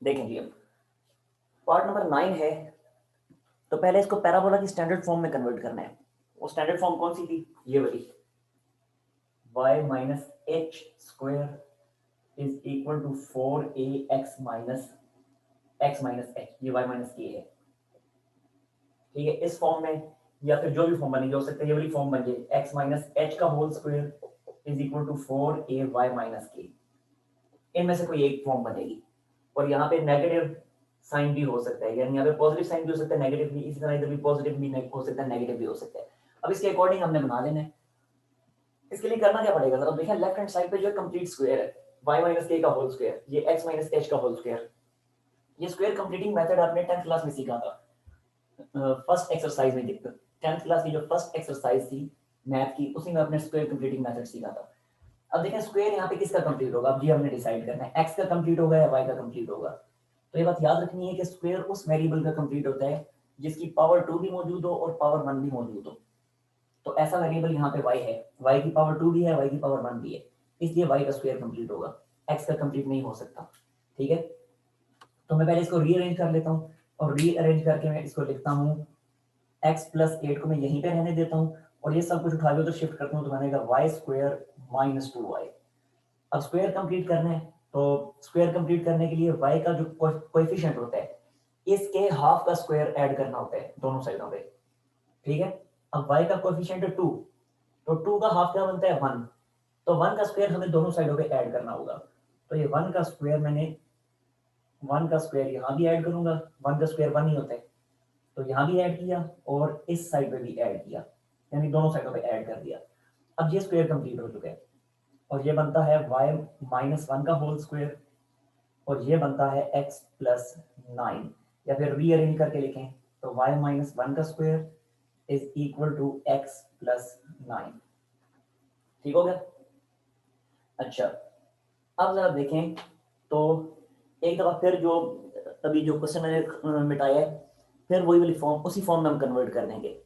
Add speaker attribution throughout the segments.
Speaker 1: देखें जी, अब part number 9 है। तो पहले इसको पैराबोला की स्टैंडर्ड फॉर्म में कन्वर्ट करना है। वो स्टैंडर्ड फॉर्म कौन सी थी? ये वाली, y minus h square is equal to 4ax minus x minus h, ये y माइनस के है। ठीक है, इस फॉर्म में या फिर जो भी फॉर्म बनेगी, हो सकता है ये वाली फॉर्म बन जाए, x माइनस एच का whole square is equal to 4ay minus k. इनमें से कोई एक फॉर्म बनेगी। और यहाँ पे नेगेटिव साइन भी हो सकता है, यानी यहाँ पे पॉजिटिव साइन भी हो सकता है, नेगेटिव भी। इसी तरह इधर भी पॉजिटिव भी हो सकता है, नेगेटिव भी हो सकता है। अब इसके अकॉर्डिंग हमने बना लेना है। इसके लिए करना क्या पड़ेगा जरा देखिए, लेफ्ट हैंड साइड पे जो कंप्लीट स्क्वायर है, y माइनस के का होल स्क्वायर, ये x माइनस एच का होल स्क्वायर, ये स्क्वायर कंप्लीटिंग मेथड आपने 10th क्लास में सीखा था, फर्स्ट एक्सरसाइज में। 10th क्लास की जो फर्स्ट एक्सरसाइज थी मैथ की, उसी में अपने स्क्वायर कंप्लीटिंग मेथड सीखा था। अब देखें स्क्वायर यहाँ पे किसका कंप्लीट होगा, अब ये हमने डिसाइड करना है, x का कंप्लीट होगा या y का कंप्लीट होगा। तो ये बात याद रखनी है कि स्क्वायर उस वेरिएबल का कंप्लीट होता है जिसकी पावर 2 भी मौजूद हो और पावर 1 भी मौजूद हो। तो ऐसा वेरिएबल यहाँ पे y है, y की पावर 2 भी है, y की पावर 1 भी है, इसलिए y का स्क्वायर कंप्लीट होगा, x का कंप्लीट नहीं हो सकता। ठीक है, तो मैं पहले इसको रीअरेंज कर लेता हूँ, और रीअरेंज करके मैं इसको लिखता हूँ x प्लस 8 को मैं यहीं पे रहने देता हूँ, और ये सब कुछ उठा लो तो शिफ्ट करता हूँ तो बनेगा y स्क्वायर माइनस 2y। अब स्क्वायर कंप्लीट करना है, तो स्क्वायर कंप्लीट करने के लिए y का जो कोएफिशिएंट होता है, इसके हाफ का स्क्वायर ऐड करना होता है दोनों साइडों पे। ठीक है, अब y का कोएफिशिएंट है 2, तो 2 का हाफ क्या बनता है 1, तो 1 का स्क्वायर हमें दोनों साइडों पे ऐड करना होगा। तो ये 1 का स्क्वायर मैंने 1 का स्क्वायर यहाँ भी ऐड करूंगा, 1 का स्क्वायर 1 ही होता है, तो यहाँ भी ऐड किया और इस साइड पे भी ऐड किया, यानी दोनों साइडों पे ऐड कर दिया। अब ये स्क्वायर कंप्लीट हो चुका है, और ये बनता है y माइनस 1 का होल स्क्वायर, और ये बनता है x प्लस 9, या फिर रीअरेंज करके लिखें तो y माइनस 1 का square is equal to x plus 9। ठीक हो गया? अच्छा, अब जरा देखें तो एक दफा फिर जो अभी जो क्वेश्चन मैंने मिटाया है, फिर वही वाली फॉर्म, उसी फॉर्म में हम कन्वर्ट कर देंगे।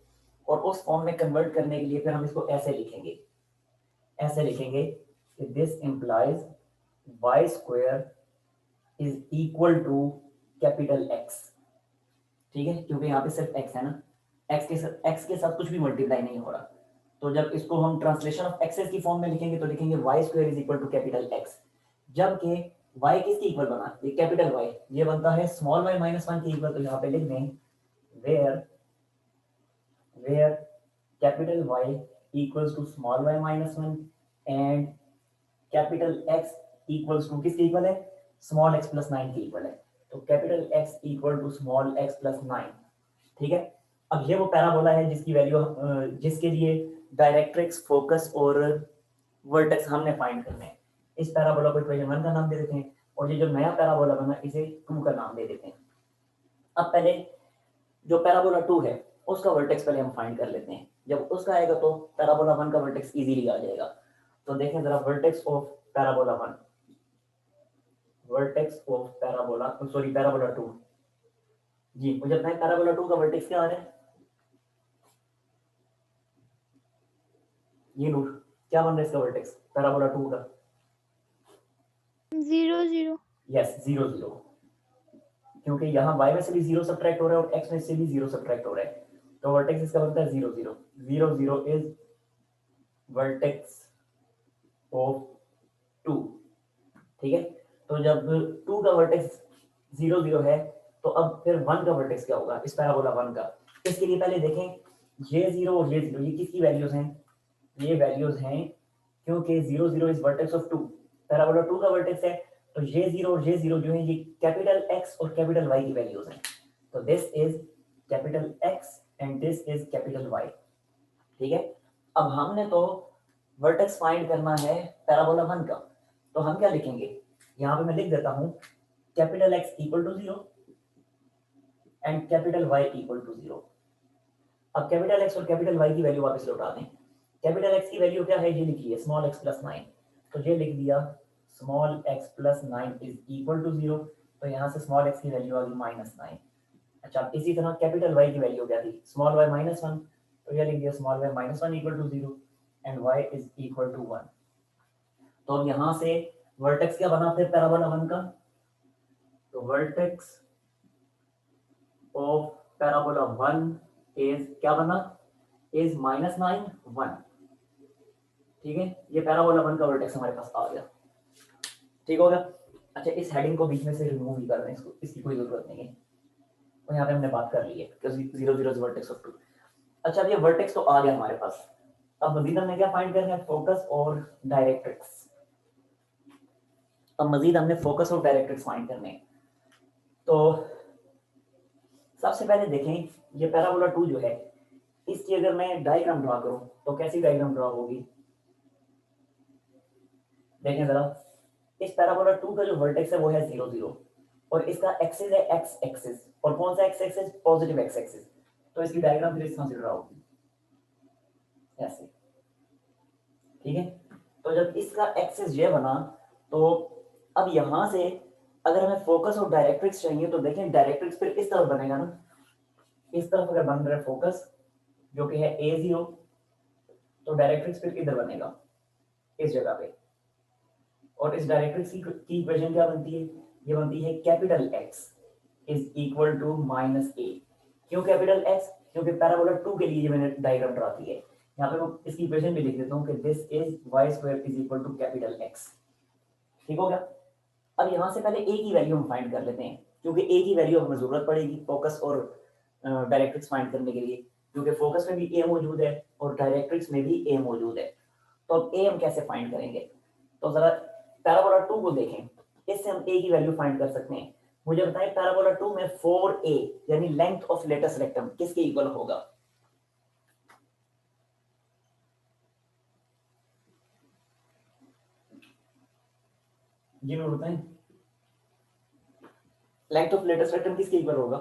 Speaker 1: और उस फॉर्म में कन्वर्ट करने के लिए फिर हम इसको ऐसे लिखेंगे, ऐसे लिखेंगे कि this implies y square is equal to capital x. ठीक है, क्योंकि यहाँ पे सिर्फ एक्स है ना, एक्स के साथ कुछ भी मल्टीप्लाई नहीं हो रहा। तो जब इसको हम ट्रांसलेशन ऑफ एक्सेस की फॉर्म में लिखेंगे तो लिखेंगे y square is equal to capital x. जबकि वाई किसके इक्वल बना, ये कैपिटल वाई, ये बनता है स्मॉल वाई माइनस 1 के इक्वल। तो यहाँ पे लिख दें where where capital y equals to small y minus 1 and capital x equals to किसके इक्वल है, स्मॉल एक्स प्लस 9 के इक्वल है। तो capital x equal to small x plus 9। ठीक है, अब ये वो पैराबोला है जिसकी वैल्यू, जिसके लिए डायरेक्ट्रिक्स, फोकस और वर्टेक्स हमने फाइंड करने हैं। इस पैराबोला को इक्वेशन 1 का नाम दे देते हैं, और ये जो नया पैराबोला बना इसे 2 का नाम दे देते हैं। अब पहले जो पैराबोला 2 है उसका वर्टेक्स पहले हम फाइंड कर लेते हैं, जब उसका आएगा तो पैराबोला 1 का वर्टेक्स इजीली आ जाएगा। तो देखें जरा vertex of parabola 1, vertex of parabola, sorry parabola 2। जी मुझे बताएं पैराबोला 2 का वर्टेक्स क्या आ रहा है? ये नूर, क्या बन रहा है इसका वर्टेक्स पैराबोला 2 का?
Speaker 2: 0 0।
Speaker 1: यस, 0 0, क्योंकि यहाँ y में से भी 0 सब्ट्रैक्ट हो रहा है और x में से भी 0 सब्ट्रैक्ट हो रहा है। तो वर्टेक्स इसका बनता है 0 0 0 0 इज वर्टेक्स ऑफ 2। ठीक है, तो जब 2 का वर्टेक्स 0 0 है, तो अब फिर 1 का वर्टेक्स क्या होगा इस पैराबोला 1 का? इसके लिए पहले देखें ये 0 और ये 0 ये किसकी वैल्यूज हैं? ये वैल्यूज हैं क्योंकि 0 0 इज वर्टेक्स ऑफ 2, पैराबोला 2 का वर्टेक्स है, तो ये 0 और ये 0 जो है ये कैपिटल x और कैपिटल y की वैल्यूज हैं। तो this is capital x and this is capital y। ठीक है, अब हमने तो वर्टेक्स फाइंड करना है पैराबोला 1 का, तो हम क्या लिखेंगे, यहाँ पे मैं लिख देता हूँ capital x equal to 0 and capital y equal to 0। अब कैपिटल x और कैपिटल y की वैल्यू वापस लौटा दें। कैपिटल x की वैल्यू क्या है, ये लिखिए स्मॉल x प्लस 9, तो ये लिख दिया small x plus 9 is equal to 0, तो यहाँ से स्मॉल x की वैल्यू आ गई माइनस 9। अच्छा, इसी तरह कैपिटल y की वैल्यू क्या थी, स्मॉल y माइनस 1, तो ये लिख दिया small y minus 1 equal to 0 and y is equal to 1। तो अब यहाँ से वर्टेक्स क्या बना फिर पैराबोला 1 का, तो वर्टेक्स ऑफ पैराबोला 1 इज क्या बना, इज -9 1। ठीक है, ये पैराबोला 1 का वर्टेक्स हमारे पास आ गया। ठीक हो गया। अच्छा, इस हेडिंग को बीच में से रिमूव ही कर दें, इसको, इसकी कोई जरूरत नहीं है। तो यहाँ पे हमने बात कर ली है कि 0 0 वर्टेक्स ऑफ 2। अच्छा, अब ये वर्टेक्स तो आ गया हमारे पास। अब मजीद हमने क्या फाइंड करना है, फोकस और डायरेक्ट्रिक्स। अब मजीद हमने फोकस और डायरेक्ट्रिक्स फाइंड करने हैं। तो सबसे पहले देखें, ये पैराबोला 2 जो है, इसकी अगर मैं डायग्राम ड्रा करूं तो कैसी डायग्राम ड्रा होगी, देखें जरा। इस पैराबोला 2 का जो वर्टेक्स है वो है 0 0, और इसका एक्सिस है एक्स एक्सिस, और कौन सा x axis, positive x axis. तो इसकी डायग्राम फिर इस तरह से ड्रा होगी, ऐसे। ठीक है, तो जब इसका एक्सिस ये बना, तो अब यहां से अगर हमें फोकस और डायरेक्ट्रिक्स चाहिए तो देखें डायरेक्ट्रिक्स फिर इस तरफ बनेगा ना, इस तरफ अगर बन रहा है फोकस जो कि है A0, तो डायरेक्ट्रिक्स फिर इधर बनेगा इस जगह पे। और इस डायरेक्ट्रिक्स की इक्वेशन क्या बनती है, ये बनती है capital X is equal to -a। क्यों कैपिटल X, क्योंकि पैराबोला 2 के लिए मैंने डायग्राम ड्रा की है। यहाँ पे मैं इसकी इक्वेशन भी लिख देता हूँ कि this is y² is equal to capital X। ठीक हो गया। अब यहाँ से पहले a की वैल्यू हम फाइंड कर लेते हैं, क्योंकि a की वैल्यू हमें जरूरत पड़ेगी फोकस और डायरेक्ट्रिक्स फाइंड करने के लिए, क्योंकि फोकस में भी a मौजूद है और डायरेक्ट्रिक्स में भी a मौजूद है। तो अब a हम कैसे फाइंड करेंगे, तो जरा पैराबोला 2 को देखें, इससे हम a की वैल्यू फाइंड कर सकते हैं। मुझे बताएं पैराबोला 2 में 4a यानी लेंथ ऑफ लेटस रेक्टम किसके इक्वल होगा, जी मैं बताएं लेंथ ऑफ लेटस रेक्टम किसके इक्वल होगा।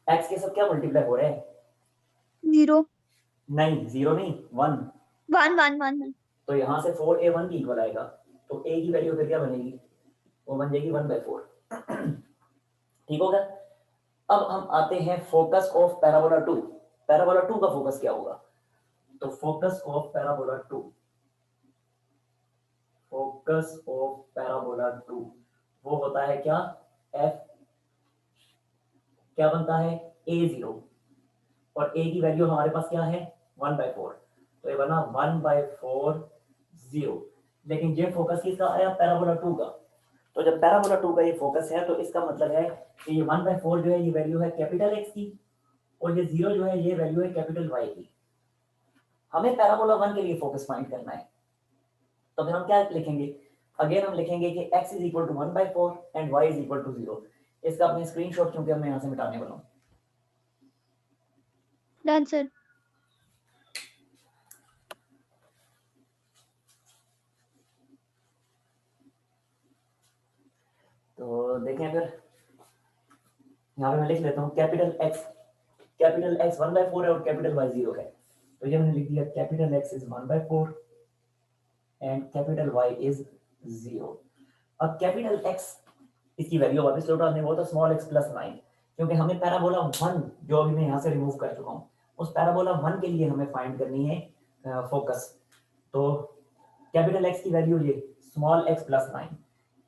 Speaker 1: x के साथ क्या मल्टीप्लाई हो रहा है,
Speaker 2: 0
Speaker 1: नहीं 0 नहीं 1।
Speaker 2: 1 1 1
Speaker 1: तो यहाँ से 4a 1 की इक्वल आएगा, तो a की वैल्यू फिर क्या बनेगी, वो बन जाएगी 1/4। ठीक हो गया। अब हम आते हैं फोकस ऑफ पैराबोला 2। पैराबोला 2 का फोकस क्या होगा, तो focus of parabola 2, focus of parabola 2 वो होता है क्या, f क्या बनता है a0, और a की वैल्यू हमारे पास क्या है 1/4, तो ये बना 1/4 0। लेकिन ये फोकस किसका आया, पैराबोला 2 का। तो जब पैराबोला 2 का ये फोकस है तो इसका मतलब है कि ये 1/4 जो है ये वैल्यू है कैपिटल X की, और ये 0 जो है ये वैल्यू है कैपिटल Y की। हमें पैराबोला 1 के लिए फोकस फाइंड करना है, तो फिर हम क्या लिखेंगे, अगेन हम लिखेंगे कि x is equal to 1/4 and y is equal to 0। इसका अपने स्क्रीनशॉट क्योंकि मैं यहाँ से मिटाने वाला हूँ।
Speaker 2: Done sir.
Speaker 1: तो देखें फिर यहाँ पे मैं लिख लेता हूँ कैपिटल x 1/4 है और कैपिटल Y 0 है, तो ये मैंने लिख दिया capital X is 1/4 and capital Y is 0। अब कैपिटल X इसकी वैल्यू वापस लौटा दें, वो तो स्मॉल x प्लस 9, क्योंकि हमें पैराबोला 1 जो अभी मैं यहाँ से रिमूव कर चुका हूँ उस पैराबोला 1 के लिए हमें फाइंड करनी है फोकस। तो कैपिटल X की वैल्यू ये स्मॉल x प्लस 9,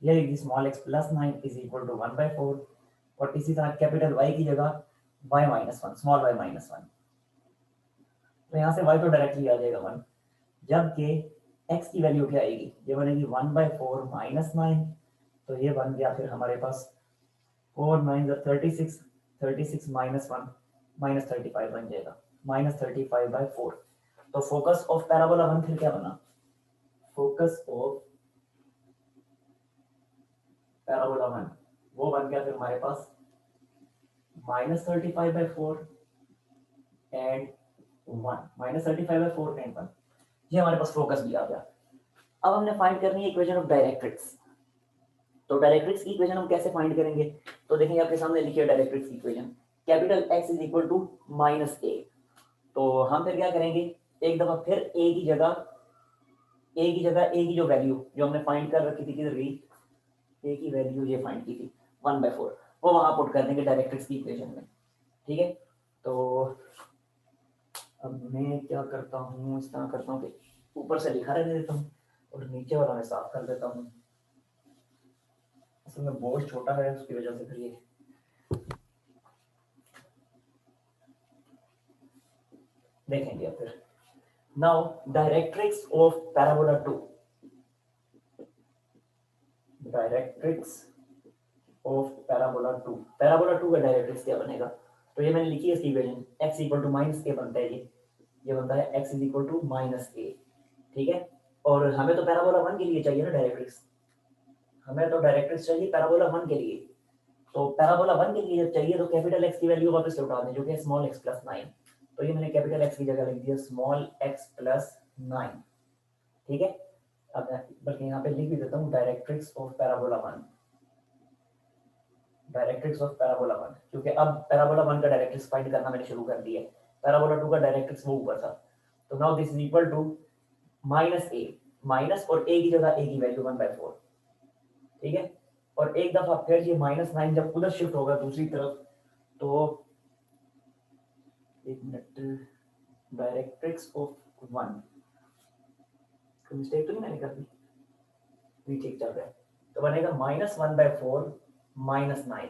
Speaker 1: ये लिखी small x plus 9 is equal to 1/4, और इसी तरह कैपिटल Y की जगह y minus 1, small y minus 1। तो यहाँ से y तो डायरेक्टली आ जाएगा 1, जबकि x की वैल्यू क्या आएगी, ये बनेगी 1/4 माइनस 9, तो ये बन गया फिर हमारे पास 4 9 36, 36 माइनस 1 माइनस 35 बन जाएगा, -35/4। तो फोकस ऑफ पैराबोला 1 फिर क्या बना, फोकस ऑफ पैराबोला 1 वो बन गया फिर हमारे पास -35/4 एंड 1, -35/4 एंड 1। ये हमारे पास फोकस भी आ गया। अब हमने फाइंड करनी है इक्वेशन ऑफ डायरेक्ट्रिक्स। तो डायरेक्ट्रिक्स की इक्वेशन हम कैसे फाइंड करेंगे, तो देखिए आपके सामने लिखी है डायरेक्ट्रिक्स की equation, capital X is equal to -a। तो हम फिर क्या करेंगे, एक दफा फिर a की जगह a की जो वैल्यू जो हमने फाइंड कर रखी थी किधर गई, a की वैल्यू ये फाइंड की थी 1/4, वो वहां पुट कर देंगे डायरेक्ट्रिक्स की इक्वेशन में। ठीक है, तो अब मैं क्या करता हूँ, इस तरह करता हूँ कि ऊपर से लिखा रहने देता हूँ, और नीचे वाला मैं साफ कर देता हूँ, असल में बोर्ड छोटा है उसकी वजह से फिर ये देखेंगे अब फिर। Now directrix of parabola 2, directrix of parabola 2, parabola 2 का डायरेक्ट्रिक्स क्या बनेगा? तो ये मैंने लिखी है इसकी equation, x equal to minus A बनता है, ये बनता है x is equal to minus A, ठीक है। और हमें तो पैराबोला 1 के लिए चाहिए ना डायरेक्ट्रिक्स, हमें तो डायरेक्ट्रिक्स चाहिए पैराबोला 1 के लिए। तो पैराबोला 1 के लिए जब चाहिए तो कैपिटल x की वैल्यू वापस लौटा दें, जो कि स्मॉल x प्लस 9। तो ये मैंने कैपिटल x की जगह लिख दिया स्मॉल x प्लस 9, ठीक है। अब मैं बल्कि यहाँ पे लिख भी देता हूँ directrix of parabola 1, directrix of parabola 1, क्योंकि अब पैराबोला 1 का डायरेक्ट्रिक्स फाइंड करना मैंने शुरू कर दिया है, पैराबोला 2 का डायरेक्ट्रिक्स वो ऊपर था। तो now this is equal to minus a, minus और ए की जगह ए की वैल्यू 1/4, ठीक है। और एक दफा फिर ये -9 जब उधर शिफ्ट होगा दूसरी तरफ, तो एक मिनट, डायरेक्ट्रिक्स ऑफ 1, कोई मिस्टेक तो नहीं मैंने कर दी? नहीं, ठीक चल रहा है। तो बनेगा -1/4 -9,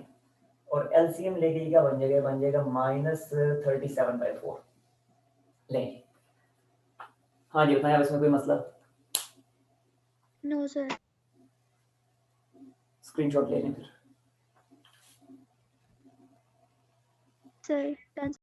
Speaker 1: और एलसीएम लेके क्या बन जाएगा? बन जाएगा -37/4 लेंगे। हाँ जी बताएं, अब इसमें कोई मसला?
Speaker 2: No sir.
Speaker 1: स्क्रीनशॉट ले लें फिर।
Speaker 2: Sir done.